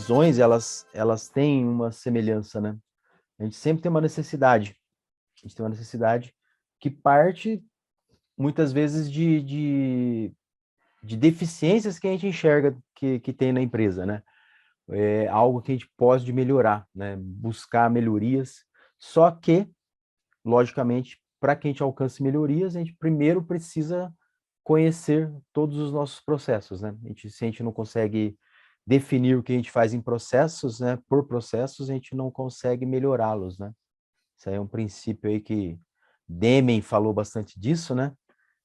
visões, elas têm uma semelhança, né? A gente sempre tem uma necessidade. A gente tem uma necessidade que parte, muitas vezes, de deficiências que a gente enxerga que tem na empresa, né? É algo que a gente pode melhorar, né? Buscar melhorias. Só que, logicamente, para que a gente alcance melhorias, a gente primeiro precisa conhecer todos os nossos processos, né? Se a gente não consegue definir o que a gente faz em processos, né? Por processos, a gente não consegue melhorá-los, né? Isso aí é um princípio aí que Deming falou bastante disso, né?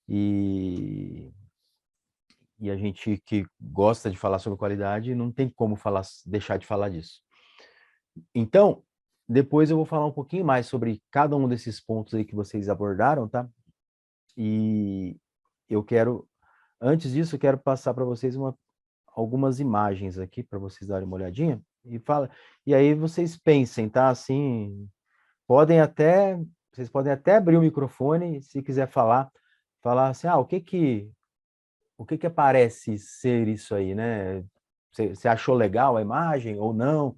E a gente que gosta de falar sobre qualidade não tem como deixar de falar disso. Então, depois eu vou falar um pouquinho mais sobre cada um desses pontos aí que vocês abordaram, tá? E antes disso, eu quero passar para vocês algumas imagens aqui para vocês darem uma olhadinha e aí vocês pensem, tá? Assim, vocês podem até abrir o microfone se quiser falar assim, o que parece ser isso aí, né? Você achou legal a imagem ou não?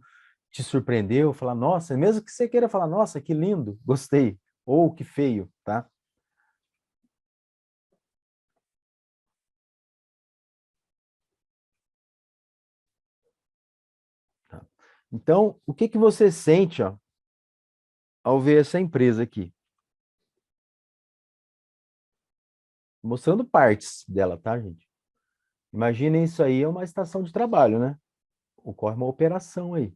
Te surpreendeu? Falar, nossa, mesmo que você queira falar, nossa, que lindo, gostei, ou que feio, tá? Então, o que você sente, ó, ao ver essa empresa aqui? Mostrando partes dela, tá, gente? Imaginem isso aí é uma estação de trabalho, né? Ocorre uma operação aí.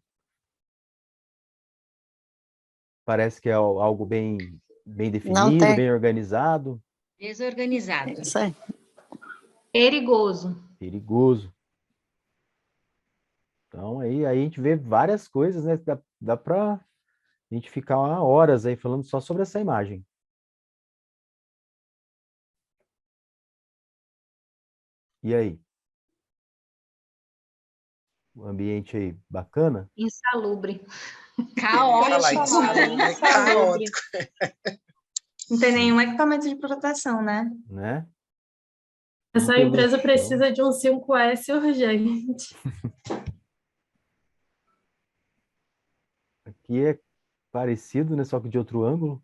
Parece que é algo bem definido, bem organizado. Desorganizado. Isso aí. Perigoso. Perigoso. Então, aí a gente vê várias coisas, né? Dá para a gente ficar horas aí falando só sobre essa imagem. E aí? O ambiente aí bacana? Insalubre. Caótico. Não tem nenhum equipamento de proteção, né? Né? Essa empresa precisa de um 5S urgente. Aqui é parecido, né? Só que de outro ângulo.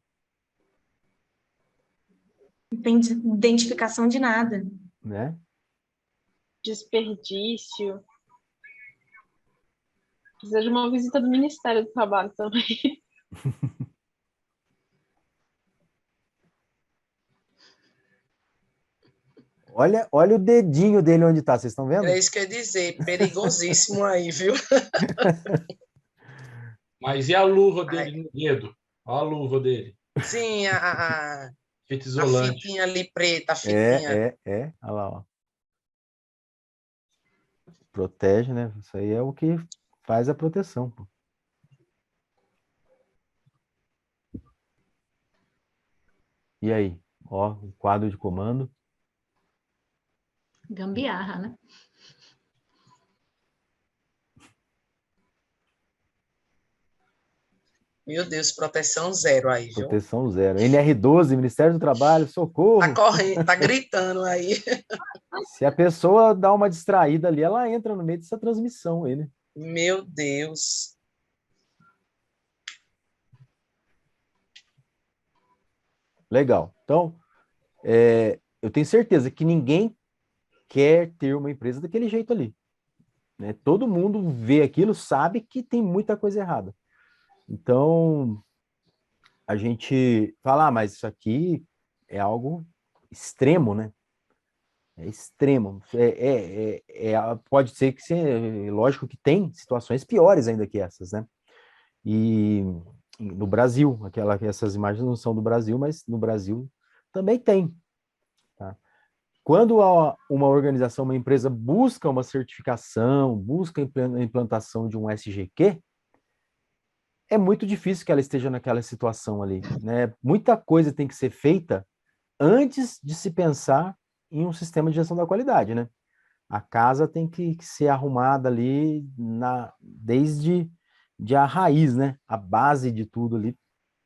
Não tem identificação de nada. Né? Desperdício. Precisa de uma visita do Ministério do Trabalho também. Olha o dedinho dele onde tá, vocês estão vendo? É isso que eu ia dizer, perigosíssimo aí, viu? Mas e a luva dele no dedo? Olha a luva dele. Sim, a Fita isolante. fitinha ali preta, a fitinha. Olha lá, ó. Protege, né? Isso aí é o que faz a proteção, pô. E aí? Ó, o quadro de comando. Gambiarra, né? Meu Deus, proteção zero aí, viu? Proteção zero. NR12, Ministério do Trabalho, socorro! Tá correndo, tá gritando aí. Se a pessoa dá uma distraída ali, ela entra no meio dessa transmissão aí, né? Meu Deus. Legal. Então, eu tenho certeza que ninguém quer ter uma empresa daquele jeito ali. Né? Todo mundo vê aquilo, sabe que tem muita coisa errada. Então, a gente fala, mas isso aqui é algo extremo, né? É extremo. Pode ser que, lógico que tem situações piores ainda que essas, né? E no Brasil, essas imagens não são do Brasil, mas no Brasil também tem. Tá? Quando uma organização, uma empresa busca uma certificação, busca a implantação de um SGQ, é muito difícil que ela esteja naquela situação ali, né? Muita coisa tem que ser feita antes de se pensar em um sistema de gestão da qualidade, né? A casa tem que ser arrumada ali desde a raiz, né? A base de tudo ali,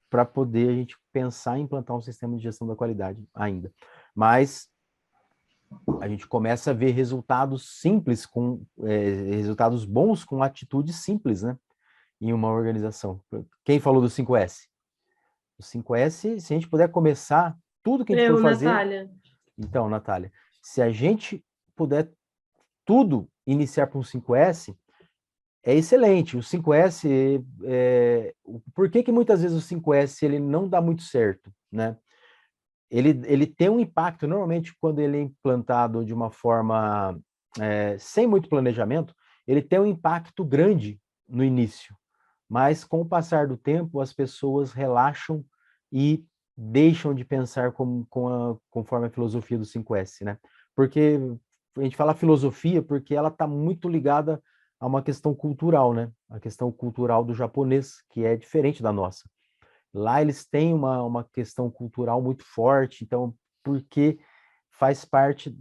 para poder a gente pensar em implantar um sistema de gestão da qualidade ainda. Mas a gente começa a ver resultados simples, resultados bons com atitudes simples, né? Em uma organização. Quem falou do 5S? O 5S, se a gente puder começar, tudo que a gente for fazer... Natália. Então, Natália, se a gente puder tudo iniciar com o 5S, é excelente. O 5S, por que muitas vezes o 5S ele não dá muito certo, né? Ele tem um impacto, normalmente, quando ele é implantado de uma forma sem muito planejamento, ele tem um impacto grande no início, mas com o passar do tempo, as pessoas relaxam e deixam de pensar conforme a filosofia do 5S, né? Porque a gente fala filosofia porque ela está muito ligada a uma questão cultural, né? A questão cultural do japonês, que é diferente da nossa. Lá eles têm uma questão cultural muito forte, então, porque faz parte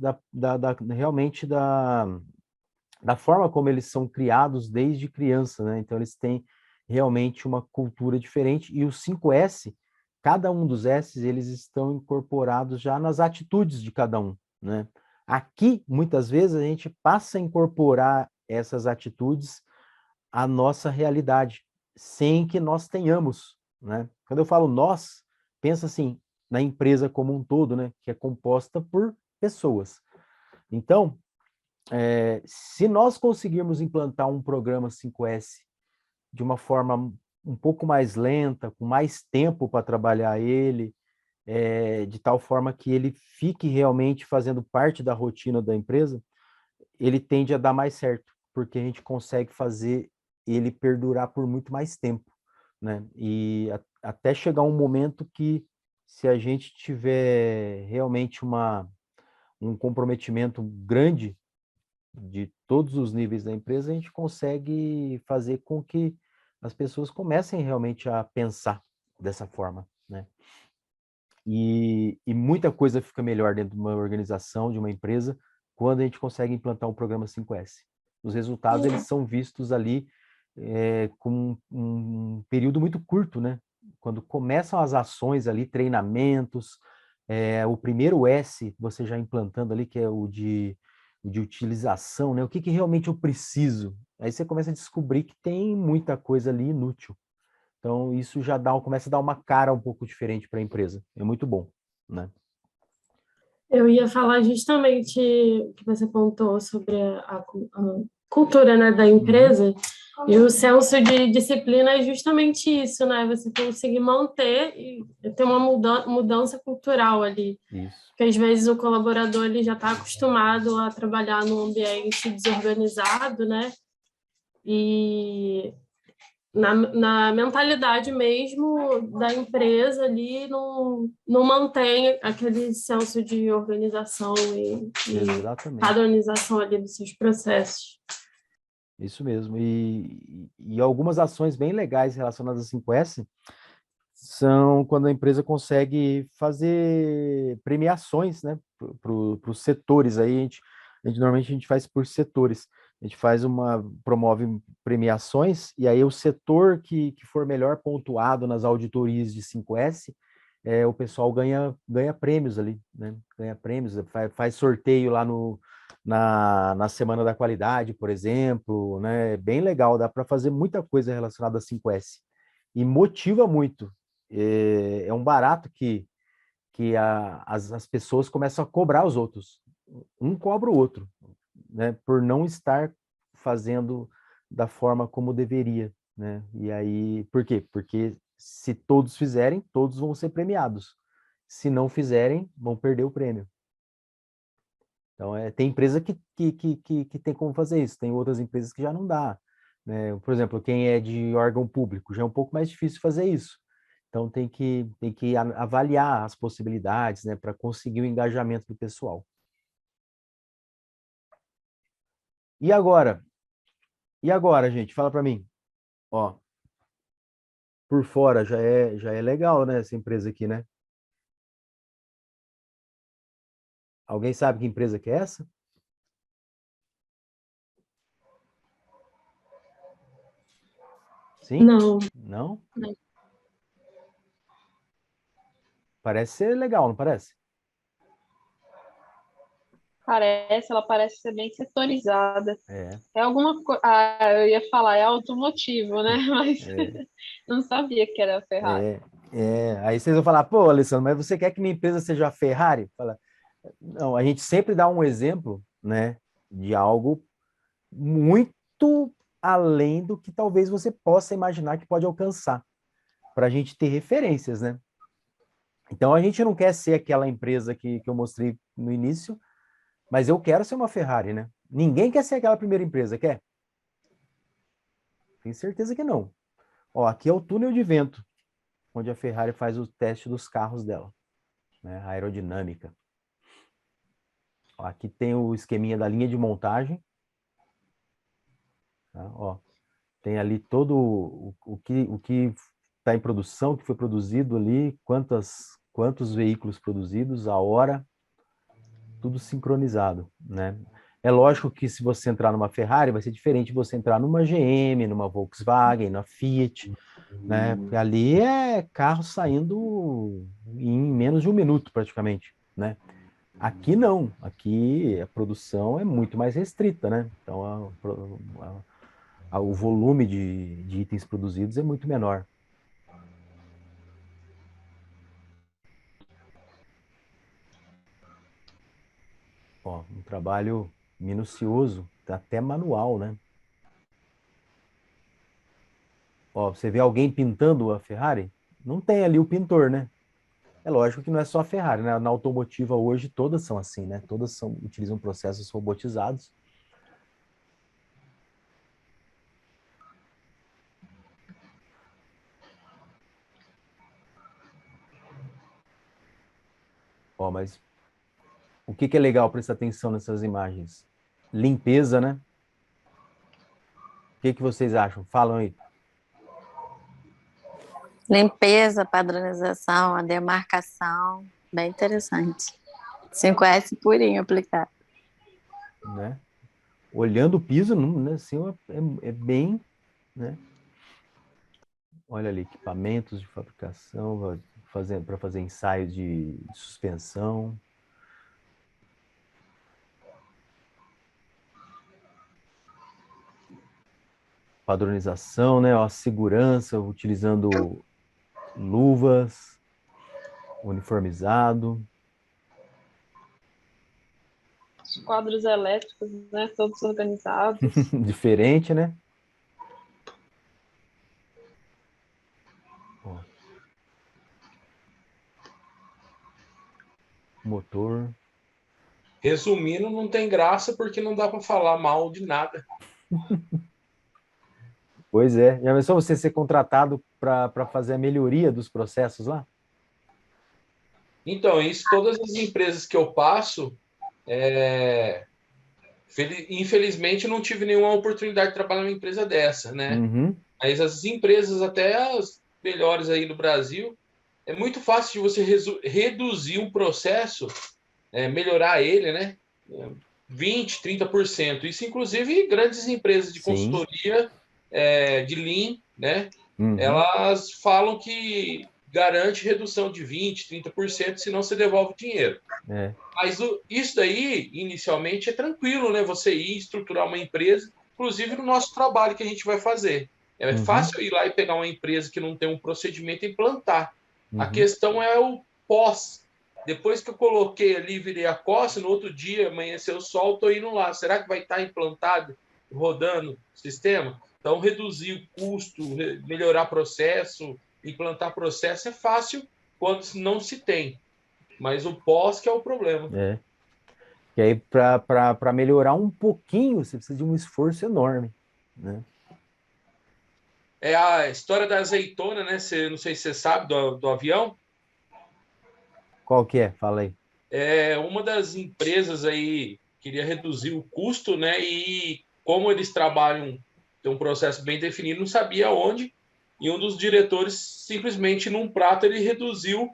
realmente da forma como eles são criados desde criança, né? Então, eles têm realmente uma cultura diferente, e os 5S, cada um dos S, eles estão incorporados já nas atitudes de cada um, né? Aqui, muitas vezes, a gente passa a incorporar essas atitudes à nossa realidade, sem que nós tenhamos, né? Quando eu falo nós, pensa assim, na empresa como um todo, né? Que é composta por pessoas. Então, se nós conseguirmos implantar um programa 5S de uma forma um pouco mais lenta, com mais tempo para trabalhar ele, de tal forma que ele fique realmente fazendo parte da rotina da empresa, ele tende a dar mais certo, porque a gente consegue fazer ele perdurar por muito mais tempo, né? E até chegar um momento que, se a gente tiver realmente um comprometimento grande de todos os níveis da empresa, a gente consegue fazer com que as pessoas comecem realmente a pensar dessa forma, né? E muita coisa fica melhor dentro de uma organização, de uma empresa, quando a gente consegue implantar um programa 5S. Os resultados, eles são vistos ali com um período muito curto, né? Quando começam as ações ali, treinamentos, o primeiro S, você já implantando ali, que é o de utilização, né? O que realmente eu preciso? Aí você começa a descobrir que tem muita coisa ali inútil. Então, isso já começa a dar uma cara um pouco diferente para a empresa. É muito bom, né? Eu ia falar justamente o que você apontou sobre a cultura, né, da empresa, e o senso de disciplina é justamente isso, né? Você conseguir manter e ter uma mudança cultural ali. Isso. Porque às vezes o colaborador ele já está acostumado a trabalhar num ambiente desorganizado, né? E na mentalidade mesmo da empresa ali não mantém aquele senso de organização e Exatamente. padronização ali dos seus processos. Isso mesmo. E algumas ações bem legais relacionadas a 5S são quando a empresa consegue fazer premiações, né, para os setores. Aí normalmente a gente faz por setores. A gente promove premiações, e aí o setor que for melhor pontuado nas auditorias de 5S, o pessoal ganha prêmios ali, né? Ganha prêmios, faz sorteio lá na Semana da Qualidade, por exemplo, né? Bem legal, dá para fazer muita coisa relacionada a 5S. E motiva muito. É um barato que as pessoas começam a cobrar os outros. Um cobra o outro, né? Por não estar fazendo da forma como deveria, né? E aí, por quê? Porque se todos fizerem, todos vão ser premiados. Se não fizerem, vão perder o prêmio. Então, tem empresa que tem como fazer isso, tem outras empresas que já não dá, né? Por exemplo, quem é de órgão público, já é um pouco mais difícil fazer isso. Então, tem que avaliar as possibilidades, né, para conseguir o engajamento do pessoal. E agora? E agora, gente? Fala para mim. Ó, por fora já é legal, né, essa empresa aqui, né? Alguém sabe que empresa que é essa? Sim? Não. Não? Parece ser legal, não parece? ela parece ser bem setorizada. É, É alguma coisa. Eu ia falar, é automotivo, né? Mas é, não sabia que era a Ferrari. Aí vocês vão falar, pô, Alessandro, mas você quer que minha empresa seja a Ferrari? Fala, não, a gente sempre dá um exemplo, né, de algo muito além do que talvez você possa imaginar que pode alcançar, para a gente ter referências, né? Então a gente não quer ser aquela empresa que eu mostrei no início, mas eu quero ser uma Ferrari, né? Ninguém quer ser aquela primeira empresa, quer? Tenho certeza que não. Ó, aqui é o túnel de vento, onde a Ferrari faz o teste dos carros dela, né? A aerodinâmica. Ó, aqui tem o esqueminha da linha de montagem. Tá? Ó, tem ali todo o que está em produção, o que foi produzido ali, quantos veículos produzidos, a hora, tudo sincronizado, né? É lógico que se você entrar numa Ferrari, vai ser diferente de você entrar numa GM, numa Volkswagen, na Fiat, né? Porque ali é carro saindo em menos de um minuto, praticamente, né? Aqui não, aqui a produção é muito mais restrita, né? Então o volume de itens produzidos é muito menor. Ó, um trabalho minucioso, até manual, né? Ó, você vê alguém pintando a Ferrari? Não tem ali o pintor, né? É lógico que não é só a Ferrari, né? Na automotiva hoje todas são assim, né? Utilizam processos robotizados. Ó, mas o que é legal prestar atenção nessas imagens? Limpeza, né? O que vocês acham? Falam aí. Limpeza, padronização, a demarcação, bem interessante. 5S purinho aplicado. Né? Olhando o piso, né, assim, é bem, né? Olha ali, equipamentos de fabricação, para fazer ensaios de suspensão. Padronização, né? Ó, segurança, utilizando luvas, uniformizado. Os quadros elétricos, né? Todos organizados. Diferente, né? Ó. Motor. Resumindo, não tem graça porque não dá para falar mal de nada. Pois é. Já pensou você ser contratado para fazer a melhoria dos processos lá? Então, isso, todas as empresas que eu passo, infelizmente não tive nenhuma oportunidade de trabalhar numa empresa dessa, né? Uhum. Mas as empresas, até as melhores aí no Brasil, é muito fácil de você reduzir um processo, melhorar ele, né? 20%, 30%. Isso, inclusive, grandes empresas de Sim. consultoria, de Lean, né? Uhum. Elas falam que garante redução de 20%, 30%, senão você devolve o dinheiro. É. Mas isso daí, inicialmente, é tranquilo, né? Você ir estruturar uma empresa, inclusive no nosso trabalho que a gente vai fazer. É fácil ir lá e pegar uma empresa que não tem um procedimento e implantar. A questão é o pós. Depois que eu coloquei ali, virei a costa, no outro dia, amanheceu o sol, estou indo lá. Será que vai estar implantado, rodando o sistema? Então, reduzir o custo, melhorar processo, implantar processo é fácil quando não se tem. Mas o pós que é o problema. É. E aí, para melhorar um pouquinho, você precisa de um esforço enorme, né? É a história da azeitona, né? Não sei se você sabe do avião. Qual que é? Fala aí. Uma das empresas aí queria reduzir o custo, né? E como eles trabalham, tem um processo bem definido, não sabia onde. E um dos diretores, simplesmente num prato, ele reduziu.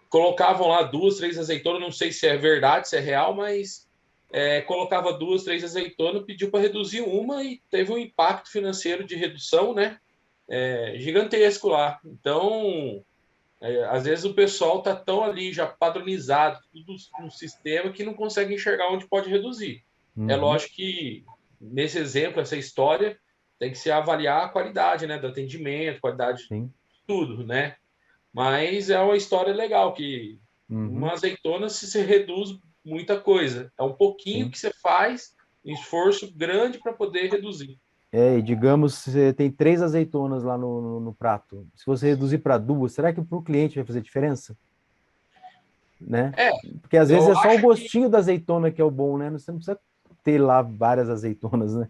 Colocavam lá 2, 3 azeitonas, não sei se é verdade, se é real, mas colocava 2, 3 azeitonas, pediu para reduzir uma e teve um impacto financeiro de redução, né? Gigantesco lá. Então, Às vezes o pessoal está tão ali já padronizado, tudo no sistema, que não consegue enxergar onde pode reduzir. É lógico que, nesse exemplo, essa história, tem que se avaliar a qualidade, né, do atendimento, qualidade Sim. de tudo, né? Mas é uma história legal, que uma azeitona se reduz muita coisa. É um pouquinho Sim. que você faz, um esforço grande para poder reduzir. E digamos, você tem 3 azeitonas lá no prato. Se você reduzir para 2, será que para o cliente vai fazer diferença? Né? É, Porque às vezes eu é só o acho que gostinho da azeitona que é o bom, né? Você não precisa ter lá várias azeitonas, né?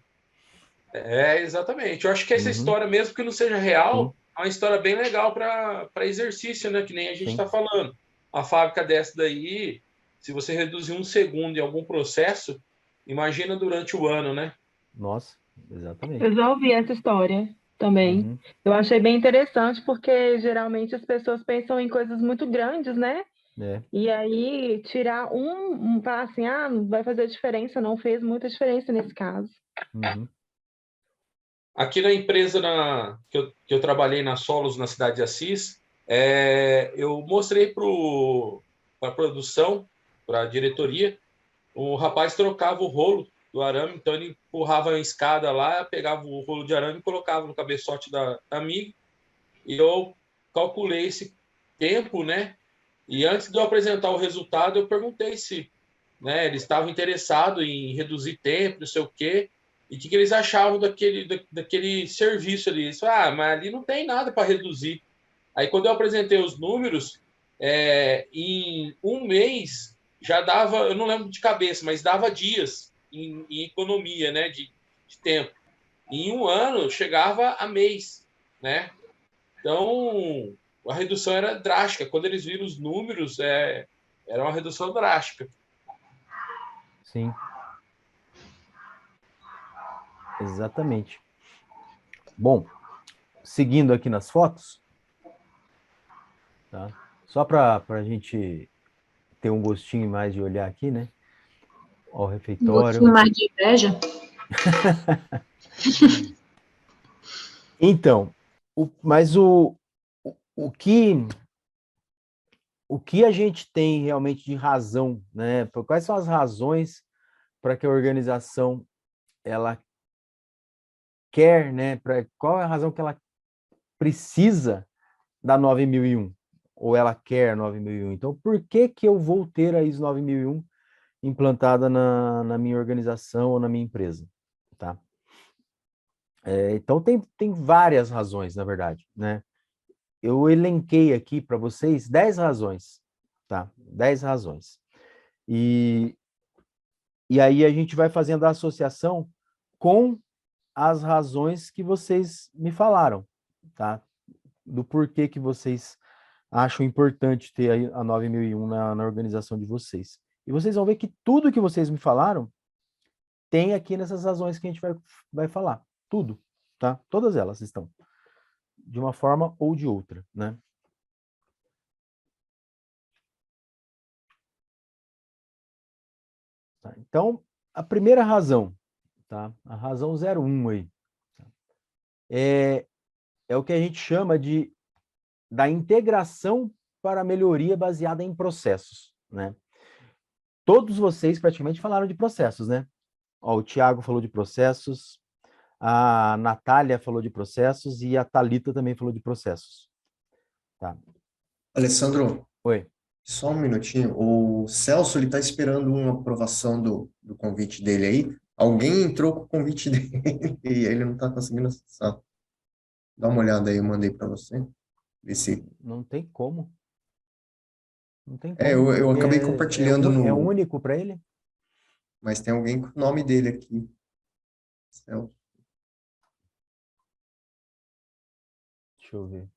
exatamente. Eu acho que essa história, mesmo que não seja Sim, real, é uma história bem legal para exercício, né? Que nem a gente sim. está falando. A fábrica dessa daí, se você reduzir 1 segundo em algum processo, imagina durante o ano, né? Nossa, exatamente. Eu já ouvi essa história também. Uhum. Eu achei bem interessante, porque geralmente as pessoas pensam em coisas muito grandes, né? É. E aí, tirar falar assim, ah, não vai fazer diferença, não fez muita diferença nesse caso. Uhum. Aqui na empresa que eu trabalhei na Solos, na cidade de Assis, eu mostrei para a produção, para a diretoria, o rapaz trocava o rolo do arame, então ele empurrava a escada lá, pegava o rolo de arame e colocava no cabeçote da amiga, e eu calculei esse tempo, né? E antes de eu apresentar o resultado, eu perguntei se, né, eles estavam interessados em reduzir tempo, não sei o quê, e o que eles achavam daquele serviço ali. Eles falaram, mas ali não tem nada para reduzir. Aí, quando eu apresentei os números, em um mês já dava, eu não lembro de cabeça, mas dava dias em economia, né, de tempo. Em um ano, chegava a mês, né? Então, a redução era drástica. Quando eles viram os números, era uma redução drástica. Sim, exatamente. Bom, seguindo aqui nas fotos, tá? Só para a gente ter um gostinho mais de olhar aqui, né? Ó, o Um refeitório. gostinho mais de inveja. Então, mas o que a gente tem realmente de razão, né? Quais são as razões para que a organização ela quer, né? Qual é a razão que ela precisa da 9001? Ou ela quer 9001? Então, por que que eu vou ter a ISO 9001 implantada na minha organização ou na minha empresa? Tá? Então, tem várias razões, na verdade, né? Eu elenquei aqui para vocês 10 razões, tá? 10 razões. E aí a gente vai fazendo a associação com as razões que vocês me falaram, tá? Do porquê que vocês acham importante ter a 9001 na organização de vocês. E vocês vão ver que tudo que vocês me falaram tem aqui nessas razões que a gente vai falar. Tudo, tá? Todas elas estão. De uma forma ou de outra, né? Tá? Então, a primeira razão, tá? A razão 01 aí, tá? É o que a gente chama da integração para melhoria baseada em processos, né? Todos vocês praticamente falaram de processos, né? Ó, o Tiago falou de processos, a Natália falou de processos e a Thalita também falou de processos. Tá. Alessandro, Oi. só um minutinho. O Celso, ele tá esperando uma aprovação do convite dele aí. Alguém entrou com o convite dele e ele não tá conseguindo acessar. Dá uma olhada aí, eu mandei para você. Vê se... Não tem como. Não tem É, como, eu porque acabei compartilhando é no... único para ele. Mas tem alguém com o nome dele aqui. Celso. Deixa eu ver.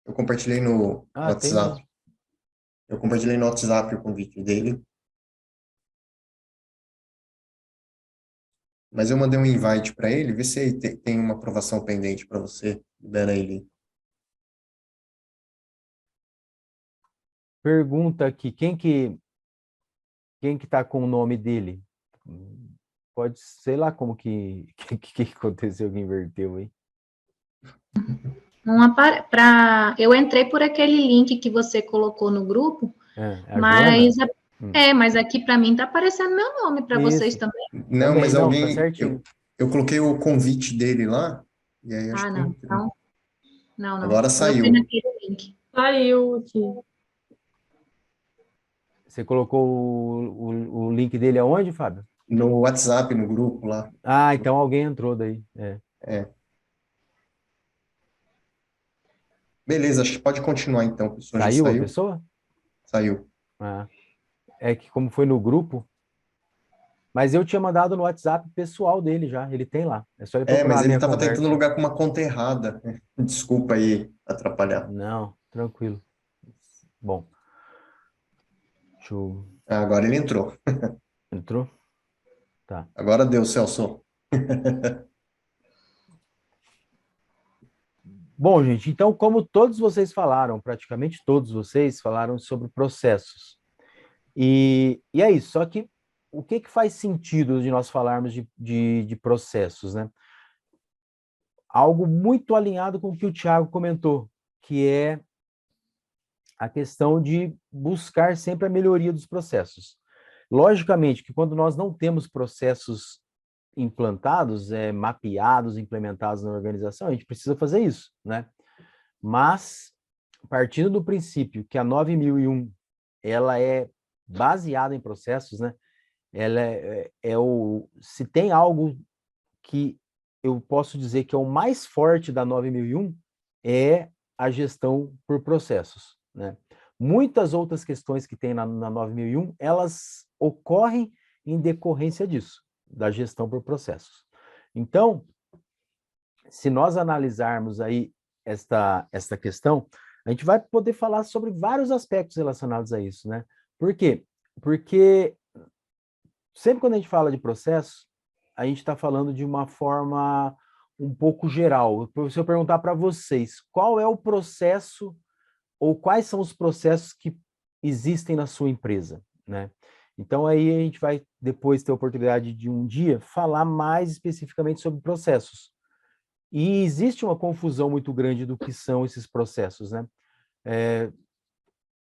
Eu compartilhei no Ah, tem WhatsApp. mesmo. Eu compartilhei no WhatsApp o convite dele. Mas eu mandei um invite para ele. Vê se aí tem uma aprovação pendente para você. Libera ele. Pergunta aqui, quem que tá com o nome dele? pode, sei lá como que aconteceu que inverteu aí. Eu entrei por aquele link que você colocou no grupo, A mas Joana? mas aqui para mim tá aparecendo meu nome para vocês Isso, também. Não, também, mas não, tá alguém. certinho. Eu coloquei o convite dele lá, e aí acho Ah, que não. entrou. Então, não. Agora Eu fui saiu. naquele link. Saiu aqui. Você colocou o link dele aonde, Fábio? No WhatsApp, no grupo lá. Ah, então alguém entrou daí. É. Beleza, acho que pode continuar então, a pessoa já Saiu a saiu? pessoa? Saiu. Ah, é que como foi no grupo, mas eu tinha mandado no WhatsApp pessoal dele já, ele tem lá. É só ele procurar Mas a ele minha estava tentando conversa. logar com uma conta errada. Desculpa aí atrapalhar. Não, tranquilo. Bom, deixa eu... Agora ele entrou. Entrou? Tá. Agora deu, Celso. Bom, gente, então, como todos vocês falaram, praticamente todos vocês falaram sobre processos. E é isso, só que o que faz sentido de nós falarmos de processos, né? Algo muito alinhado com o que o Thiago comentou, que é a questão de buscar sempre a melhoria dos processos. Logicamente que quando nós não temos processos implantados, mapeados, implementados na organização, a gente precisa fazer isso, né? Mas, partindo do princípio que a 9001 ela é baseada em processos, né? Ela se tem algo que eu posso dizer que é o mais forte da 9001 é a gestão por processos, né? Muitas outras questões que tem na 9001, elas ocorrem em decorrência disso, da gestão por processos. Então, se nós analisarmos aí esta questão, a gente vai poder falar sobre vários aspectos relacionados a isso, né? Por quê? Porque sempre quando a gente fala de processo, a gente está falando de uma forma um pouco geral. Se eu perguntar para vocês, qual é o processo ou quais são os processos que existem na sua empresa, né? Então, aí a gente vai depois ter a oportunidade de um dia falar mais especificamente sobre processos. E existe uma confusão muito grande do que são esses processos, né?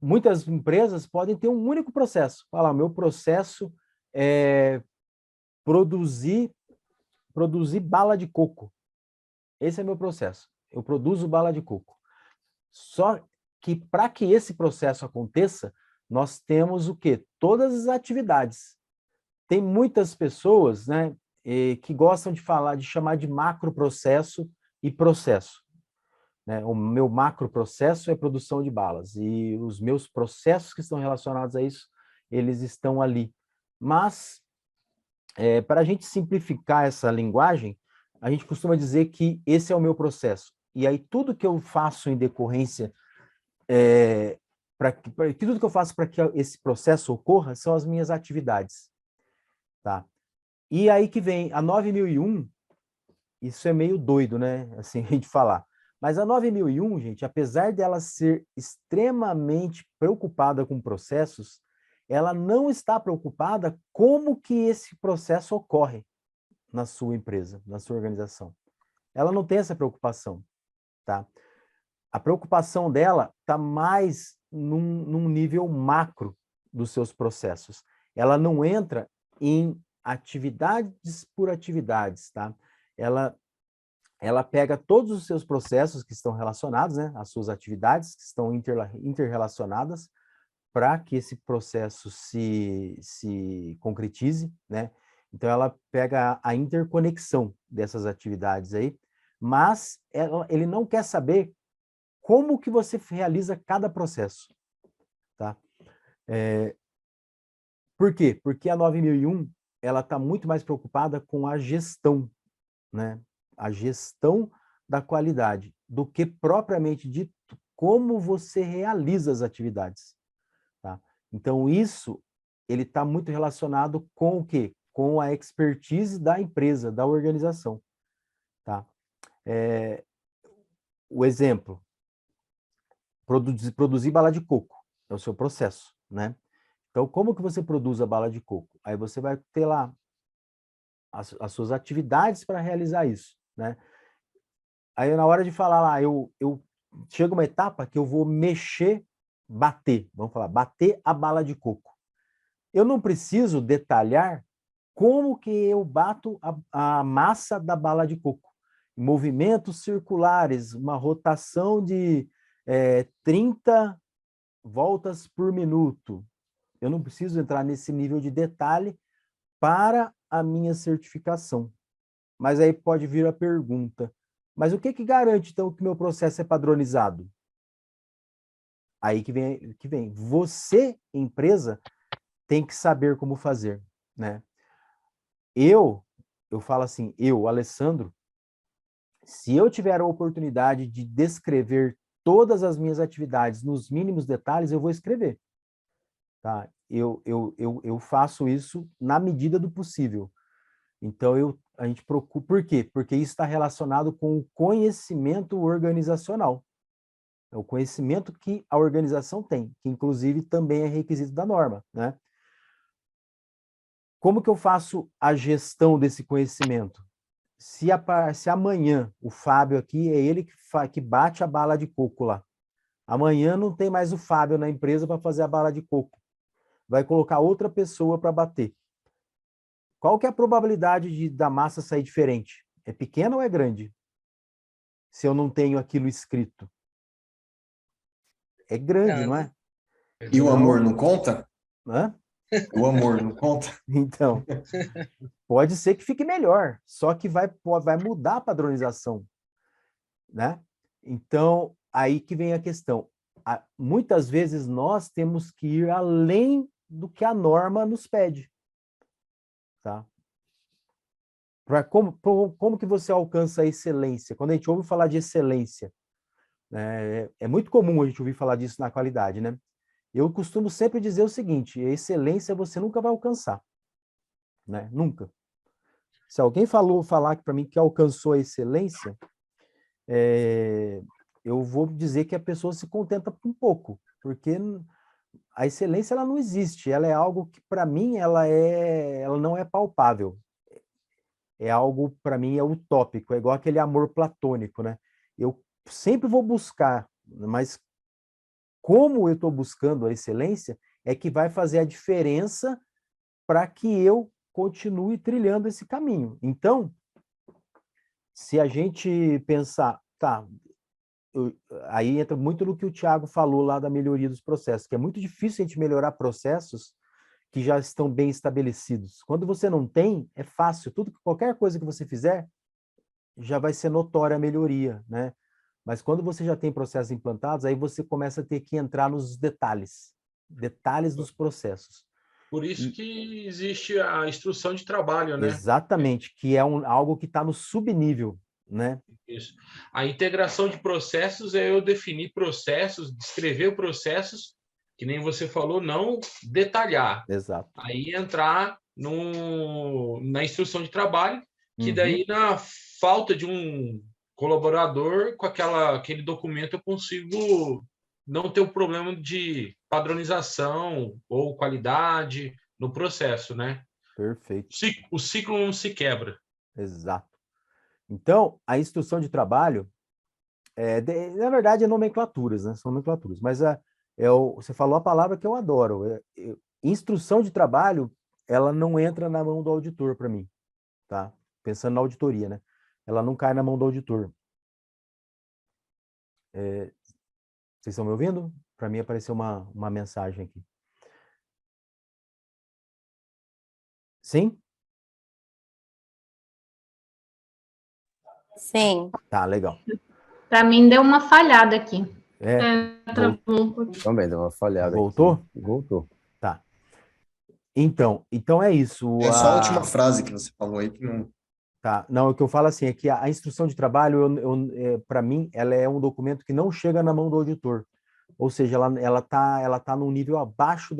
Muitas empresas podem ter um único processo. Falar, meu processo é produzir bala de coco. Esse é meu processo. Eu produzo bala de coco. Só que para que esse processo aconteça, nós temos o quê? Todas as atividades. Tem muitas pessoas, né, que gostam de falar, de chamar de macroprocesso e processo. Né? O meu macroprocesso é produção de balas e os meus processos que estão relacionados a isso, eles estão ali. Mas, para a gente simplificar essa linguagem, a gente costuma dizer que esse é o meu processo. E aí tudo que eu faço em decorrência tudo que eu faço para que esse processo ocorra são as minhas atividades, tá? E aí que vem a 9001, isso é meio doido, né? Assim, a gente falar. Mas a 9001, gente, apesar dela ser extremamente preocupada com processos, ela não está preocupada como que esse processo ocorre na sua empresa, na sua organização. Ela não tem essa preocupação, tá? A preocupação dela está mais num nível macro dos seus processos. Ela não entra em atividades por atividades, tá? Ela pega todos os seus processos que estão relacionados, né, as suas atividades que estão interrelacionadas para que esse processo se concretize, né? Então, ela pega a interconexão dessas atividades aí, mas ele não quer saber como que você realiza cada processo, tá? Por quê? Porque a 9001, ela está muito mais preocupada com a gestão, né? A gestão da qualidade, do que propriamente dito como você realiza as atividades, tá? Então, isso, ele está muito relacionado com o quê? Com a expertise da empresa, da organização, tá? O exemplo, produzir bala de coco, é o seu processo, né? Então, como que você produz a bala de coco? Aí você vai ter lá as suas atividades para realizar isso, né? Aí, na hora de falar lá, eu chego uma etapa que eu vou bater, vamos falar, bater a bala de coco. Eu não preciso detalhar como que eu bato a massa da bala de coco. Movimentos circulares, uma rotação de 30 voltas por minuto. Eu não preciso entrar nesse nível de detalhe para a minha certificação. Mas aí pode vir a pergunta, mas o que garante, então, que meu processo é padronizado? Aí que vem. Você, empresa, tem que saber como fazer, né? Eu falo assim, Alessandro, se eu tiver a oportunidade de descrever todas as minhas atividades nos mínimos detalhes, eu vou escrever, tá? Eu faço isso na medida do possível. Então, a gente procura... Por quê? Porque isso está relacionado com o conhecimento organizacional. É o conhecimento que a organização tem, que inclusive também é requisito da norma, né? Como que eu faço a gestão desse conhecimento? Se amanhã o Fábio aqui é ele que bate a bala de coco lá. Amanhã não tem mais o Fábio na empresa para fazer a bala de coco. Vai colocar outra pessoa para bater. Qual que é a probabilidade da massa sair diferente? É pequena ou é grande? Se eu não tenho aquilo escrito. É grande, não é? E o amor não conta? Hã? O amor não conta? Então, pode ser que fique melhor, só que vai mudar a padronização, né? Então, aí que vem a questão. Muitas vezes nós temos que ir além do que a norma nos pede, tá? Como que você alcança a excelência? Quando a gente ouve falar de excelência, né, é muito comum a gente ouvir falar disso na qualidade, né? Eu costumo sempre dizer o seguinte, a excelência você nunca vai alcançar, né? Nunca. Se alguém falar para mim que alcançou a excelência, eu vou dizer que a pessoa se contenta com pouco, porque a excelência ela não existe, ela é algo que para mim ela não é palpável. É algo para mim é utópico, é igual aquele amor platônico, né? Eu sempre vou buscar, mas como eu estou buscando a excelência é que vai fazer a diferença para que eu continue trilhando esse caminho. Então, se a gente pensar, tá, aí entra muito no que o Thiago falou lá da melhoria dos processos, que é muito difícil a gente melhorar processos que já estão bem estabelecidos. Quando você não tem, é fácil. Qualquer coisa que você fizer, já vai ser notória a melhoria, né? Mas quando você já tem processos implantados, aí você começa a ter que entrar nos detalhes dos processos. Por isso que existe a instrução de trabalho, né? Exatamente, que é algo que está no subnível, né? Isso. A integração de processos é eu definir processos, descrever processos, que nem você falou, não detalhar. Exato. Aí entrar na instrução de trabalho, que daí na falta de um colaborador, com aquele documento eu consigo não ter o problema de padronização ou qualidade no processo, né? Perfeito. O ciclo não se quebra. Exato. Então, a instrução de trabalho, na verdade, é nomenclaturas, né? São nomenclaturas, mas você falou a palavra que eu adoro. Instrução de trabalho, ela não entra na mão do auditor para mim, tá? Pensando na auditoria, né? Ela não cai na mão do auditor. Vocês estão me ouvindo? Para mim apareceu uma mensagem aqui. Sim? Sim. Tá, legal. Para mim deu uma falhada aqui. Travou um pouquinho. Também deu uma falhada. Voltou? Aqui. Voltou. Tá. Então é isso. É só a última frase que você falou aí que não... Tá. Não, o que eu falo assim é que a instrução de trabalho, para mim, ela é um documento que não chega na mão do auditor. Ou seja, ela tá num nível abaixo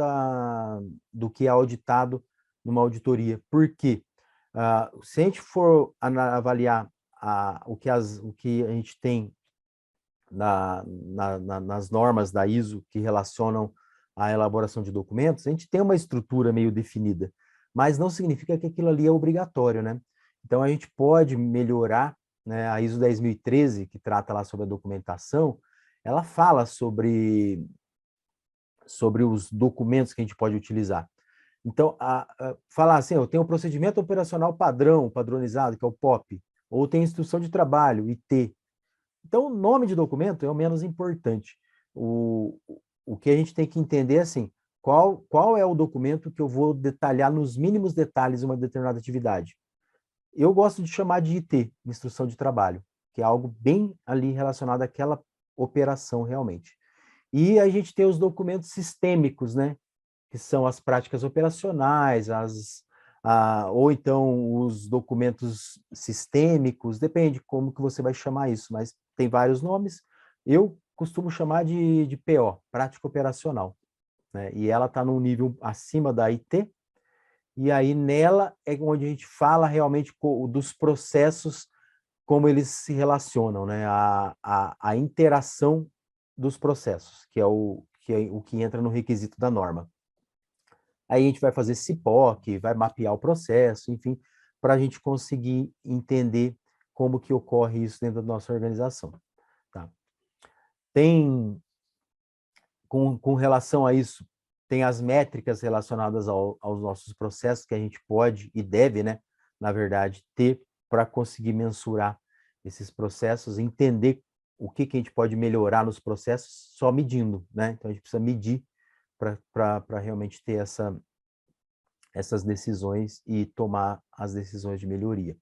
do que é auditado numa auditoria. Por quê? Se a gente for avaliar o que a gente tem nas normas da ISO que relacionam à elaboração de documentos, a gente tem uma estrutura meio definida. mas não significa que aquilo ali é obrigatório, né? Então, a gente pode melhorar, né? A ISO 10.013, que trata lá sobre a documentação, ela fala sobre os documentos que a gente pode utilizar. Então, falar assim, eu tenho o procedimento operacional padrão, padronizado, que é o POP, ou tem instrução de trabalho, IT. Então, o nome de documento é o menos importante. O que a gente tem que entender é assim, qual é o documento que eu vou detalhar nos mínimos detalhes uma determinada atividade. Eu gosto de chamar de IT, instrução de trabalho, que é algo bem ali relacionado àquela operação realmente. E a gente tem os documentos sistêmicos, né? Que são as práticas operacionais, ou então os documentos sistêmicos, depende como que você vai chamar isso, mas tem vários nomes. Eu costumo chamar de PO, prática operacional, né? E ela está num nível acima da IT, e aí nela é onde a gente fala realmente dos processos, como eles se relacionam, né? A interação dos processos, que é o que entra no requisito da norma. Aí a gente vai fazer CIPOC, vai mapear o processo, enfim, para a gente conseguir entender como que ocorre isso dentro da nossa organização. Tá? Com relação a isso, tem as métricas relacionadas aos nossos processos que a gente pode e deve, né, na verdade, ter para conseguir mensurar esses processos, entender o que a gente pode melhorar nos processos só medindo, né? Então a gente precisa medir para realmente ter essas decisões e tomar as decisões de melhoria.